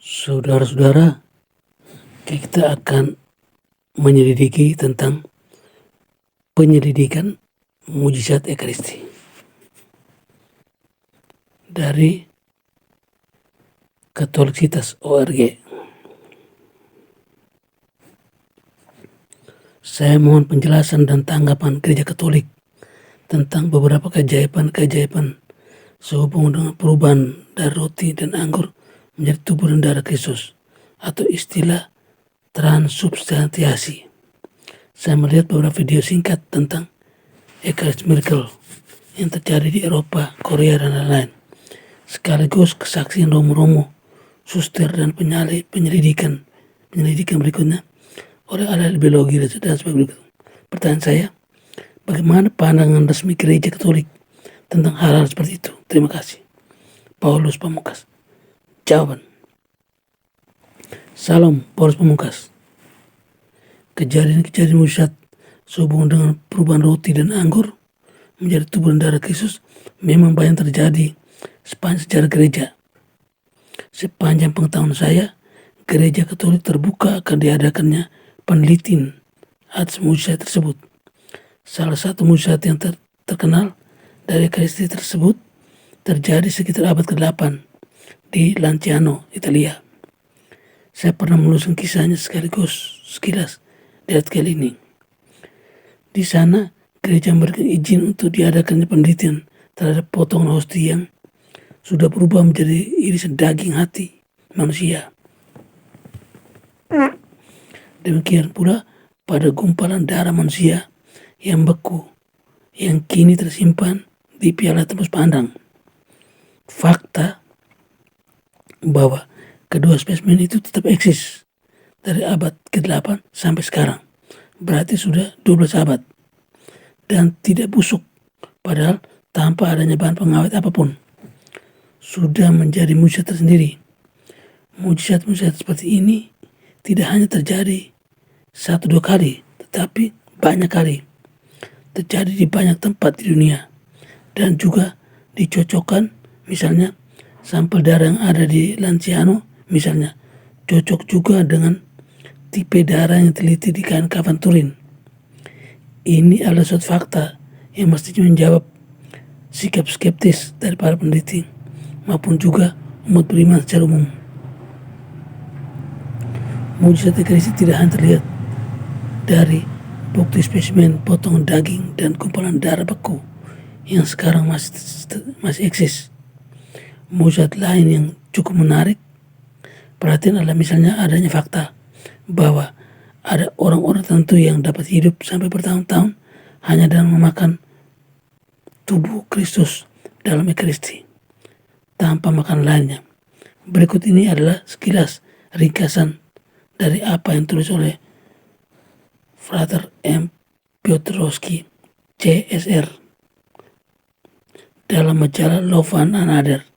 Saudara-saudara, kita akan menyelidiki tentang penyelidikan mujizat Ekaristi dari Katolisitas.org. Saya mohon penjelasan dan tanggapan Gereja Katolik tentang beberapa keajaiban sehubungan dengan perubahan dari roti dan anggur menjadi tubuh dan darah Kristus, atau istilah transubstansiasi. Saya melihat beberapa video singkat tentang Eucharist Miracle yang terjadi di Eropa, Korea, dan lain-lain, sekaligus kesaksian romo-romo, suster, dan penyelidikan berikutnya oleh ahli biologi dan sebagainya. Pertanyaan saya, bagaimana pandangan resmi Gereja Katolik tentang hal-hal seperti itu? Terima kasih. Paulus Pamungkas. Jawaban. Salam, Paulus Pamungkas. Kejadian-kejadian mujizat sehubungan dengan perubahan roti dan anggur menjadi tubuh dan darah Kristus memang banyak terjadi sepanjang sejarah gereja. Sepanjang pengetahuan saya, Gereja Katolik terbuka akan diadakannya penelitian atas mujizat tersebut. Salah satu mujizat yang terkenal dari Ekaristi tersebut terjadi sekitar abad ke-8 di Lanciano, Italia. Saya pernah menelusuri kisahnya sekaligus sekilas di artikel ini. Di sana, gereja memberikan izin untuk diadakannya penelitian terhadap potongan hostia yang sudah berubah menjadi irisan daging hati manusia. Demikian pula pada gumpalan darah manusia yang beku, yang kini tersimpan di piala tembus pandang. Fakta bahwa kedua spesimen itu tetap eksis dari abad ke-8 sampai sekarang, berarti sudah 12 abad, dan tidak busuk, padahal tanpa adanya bahan pengawet apapun. Sudah menjadi mujizat tersendiri. Mujizat-mujizat seperti ini tidak hanya terjadi 1-2 kali, tetapi banyak kali. Terjadi di banyak tempat di dunia, dan juga dicocokkan, misalnya sampel darah yang ada di Lanciano misalnya cocok juga dengan tipe darah yang teliti di kafan Turin. Ini adalah suatu fakta yang mestinya menjawab sikap skeptis dari para peneliti maupun juga umat beriman secara umum. Mujizat Ekaristi tidak hanya terlihat dari bukti spesimen potongan daging dan gumpalan darah beku yang sekarang masih eksis. Mujizat lain yang cukup menarik perhatian adalah misalnya adanya fakta bahwa ada orang-orang tertentu yang dapat hidup sampai bertahun-tahun hanya dengan memakan tubuh Kristus dalam Ekaristi tanpa makan lainnya. Berikut ini adalah sekilas ringkasan dari apa yang tulis oleh Frater M. Piotrowski, CSR, dalam majalah Love One Another.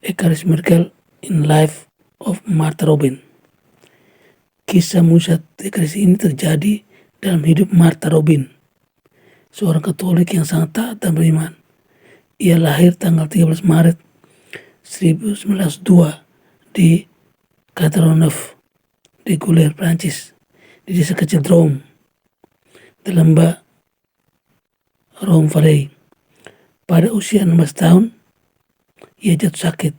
Eucharist Miracle in Life of Martha Robin. Kisah mujizat Ekaristi ini terjadi dalam hidup Martha Robin, seorang Katolik yang sangat taat dan beriman. Ia lahir tanggal 13 Maret 1902 di Châteauneuf de Gaulle, Prancis, di desa kecil Drôme, di lembah Rhône-Vallée. Pada usia 16 tahun, ia jatuh sakit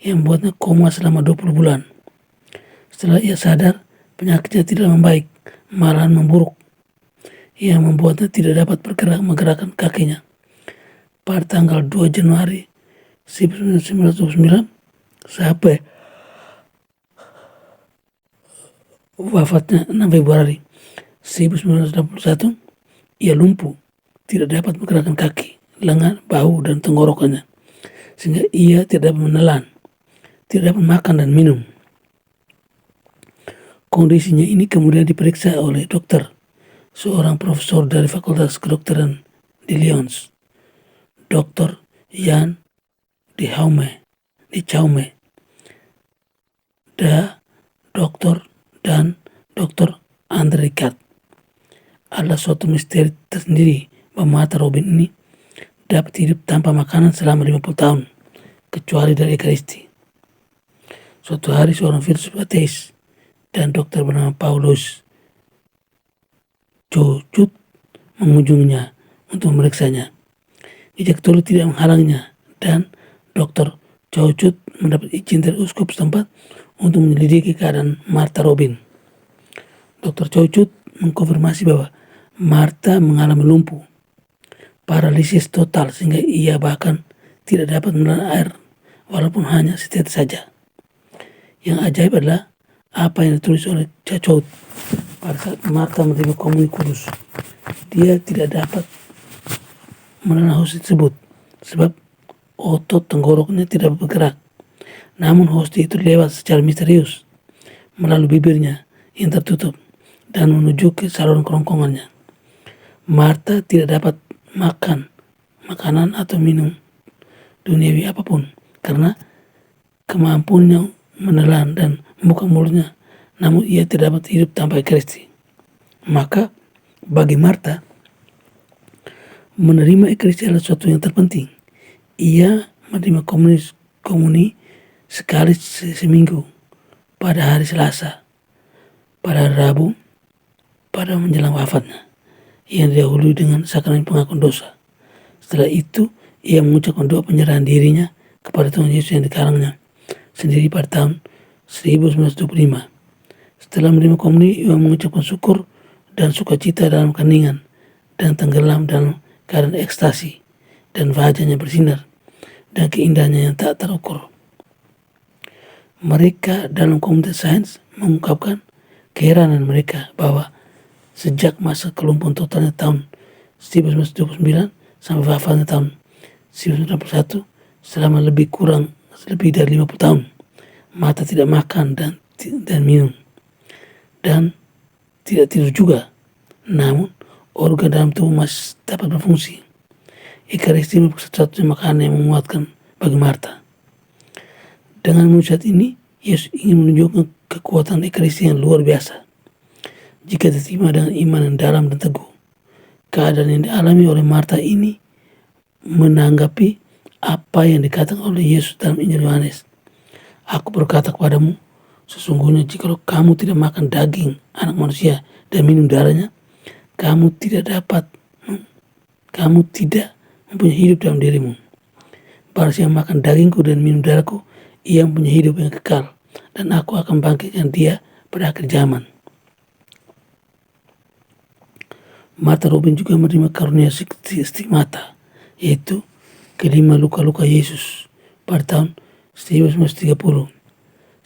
yang membuatnya koma selama 20 bulan. Setelah ia sadar, penyakitnya tidak membaik, malahan memburuk, yang membuatnya tidak dapat menggerakkan kakinya. Pada tanggal 2 Januari 1929 sampai wafatnya 6 Februari 1981, ia lumpuh, tidak dapat menggerakkan kaki, lengan, bahu, dan tenggorokannya, sehingga ia tidak dapat menelan, tidak dapat makan dan minum. Kondisinya ini kemudian diperiksa oleh dokter, seorang profesor dari Fakultas Kedokteran di Lyons, Dr. Jan de Chaume, dan Dr. André Kat. Adalah suatu misteri tersendiri bahwa Martha Robin ini dapat hidup tanpa makanan selama 50 tahun. kecuali dari Ekaristi. Suatu hari seorang filsuf ateis dan dokter bernama Paulus Jocut mengunjunginya untuk memeriksanya. Gereja Katolik tidak menghalanginya dan dokter Jocut mendapat izin dari uskup setempat untuk menyelidiki keadaan Martha Robin. Dokter Jocut mengkonfirmasi bahwa Martha mengalami lumpuh, paralisis total sehingga ia bahkan tidak dapat menelan air walaupun hanya setetes saja. Yang ajaib adalah apa yang ditulis oleh Jocut pada saat Martha menerima komuni kudus. Dia tidak dapat menelan hostia tersebut sebab otot tenggoroknya tidak bergerak. Namun hostia itu lewat secara misterius melalui bibirnya yang tertutup dan menuju ke saluran kerongkongannya. Martha tidak dapat makan makanan atau minum duniawi apapun karena kemampuannya menelan dan membuka mulutnya, namun ia tidak dapat hidup tanpa Ekaristi. Maka bagi Martha, menerima Ekaristi adalah sesuatu yang terpenting. Ia menerima komuni sekali seminggu, pada hari Selasa, pada hari Rabu, pada menjelang wafatnya, yang didahului dengan sakramen pengakuan dosa. Setelah itu, ia mengucapkan doa penyerahan dirinya kepada Tuhan Yesus yang dikarangnya sendiri pada tahun 1925. Setelah menerima komuni, ia mengucapkan syukur dan sukacita dalam keheningan dan tenggelam dalam keadaan ekstasi, dan wajahnya bersinar dan keindahannya yang tak terukur. Mereka dalam komunitas sains mengungkapkan keheranan mereka bahwa sejak masa kelumpuhan totalnya tahun 1929 sampai wafatnya tahun 1961, selama lebih dari 50 tahun, Martha tidak makan dan minum dan tidak tidur juga. Namun organ dalam tubuh masih dapat berfungsi. Ekaristi merupakan satu-satunya makanan yang menguatkan bagi Martha. Dengan mujizat ini, Yesus ingin menunjukkan kekuatan Ekaristi yang luar biasa. Jika diterima dengan iman yang dalam dan teguh, keadaan yang dialami oleh Martha ini menanggapi apa yang dikatakan oleh Yesus dalam Injil Yohanes. Aku berkata kepadamu, sesungguhnya jikalau kamu tidak makan daging anak manusia dan minum darahnya, kamu tidak mempunyai hidup dalam dirimu. Barang siapa makan dagingku dan minum darahku, ia mempunyai hidup yang kekal, dan aku akan bangkitkan dia pada akhir zaman. Martha Robin juga menerima karunia stigmata, yaitu kelima luka-luka Yesus pada tahun 1930.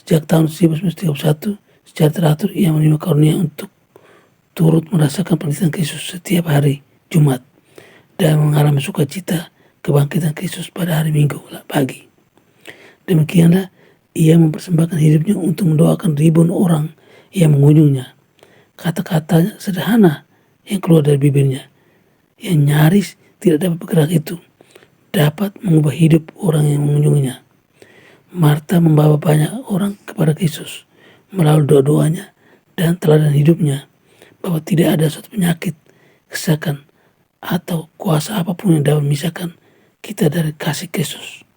Sejak tahun 1931, secara teratur ia menerima karunia untuk turut merasakan penderitaan Kristus setiap hari Jumat dan mengalami sukacita kebangkitan Kristus pada hari Minggu pagi. Demikianlah ia mempersembahkan hidupnya untuk mendoakan ribuan orang yang mengunjungnya. Kata-kata sederhana yang keluar dari bibirnya, yang nyaris tidak dapat bergerak itu, dapat mengubah hidup orang yang mengunjunginya. Martha membawa banyak orang kepada Kristus melalui doa-doanya dan teladan hidupnya, bahwa tidak ada suatu penyakit, kesesakan, atau kuasa apapun yang dapat memisahkan kita dari kasih Kristus.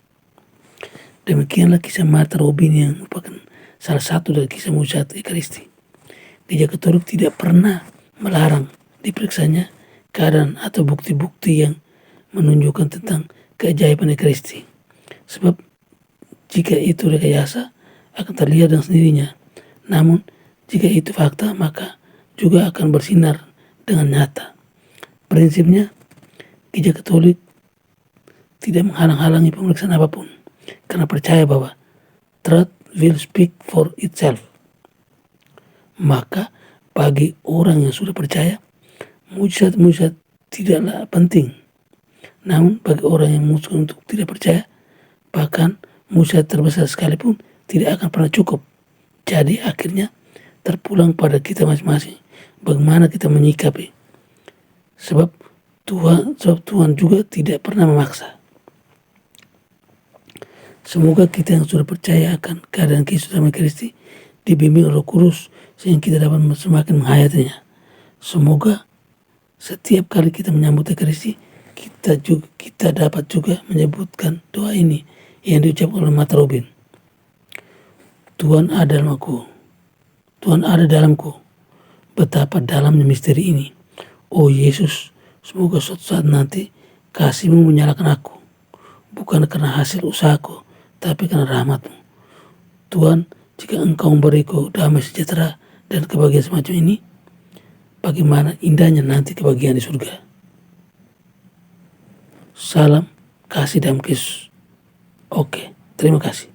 Demikianlah kisah Martha Robin yang merupakan salah satu dari kisah mujizat Ekaristi. Gereja Katolik tidak pernah melarang diperiksanya keadaan atau bukti-bukti yang menunjukkan tentang keajaiban Ekaristi. Sebab jika itu rekayasa akan terlihat dengan sendirinya. Namun jika itu fakta, maka juga akan bersinar dengan nyata. Prinsipnya, Gereja Katolik tidak menghalang-halangi pemeriksaan apapun, karena percaya bahwa truth will speak for itself. Maka bagi orang yang sudah percaya, mujizat-mujizat tidaklah penting. Namun bagi orang yang memutuskan untuk tidak percaya, bahkan mujizat terbesar sekalipun tidak akan pernah cukup. Jadi akhirnya terpulang pada kita masing-masing bagaimana kita menyikapi. Sebab Tuhan juga tidak pernah memaksa. Semoga kita yang sudah percaya akan keadaan Kristus dalam Ekaristi dibimbing Roh Kudus sehingga kita dapat semakin menghayatinya. Semoga setiap kali kita menyambut Ekaristi, kita dapat juga menyebutkan doa ini, yang diucapkan oleh Matt Robin. Tuhan ada dalamku, Tuhan ada dalamku. Betapa dalamnya misteri ini. Oh Yesus, semoga suatu saat nanti kasih-Mu menyalakan aku. Bukan karena hasil usahaku, tapi karena rahmat-Mu. Tuhan, jika Engkau memberiku damai sejahtera dan kebahagiaan semacam ini, bagaimana indahnya nanti kebahagiaan di surga. Salam kasih dalam Kristus. Oke, terima kasih.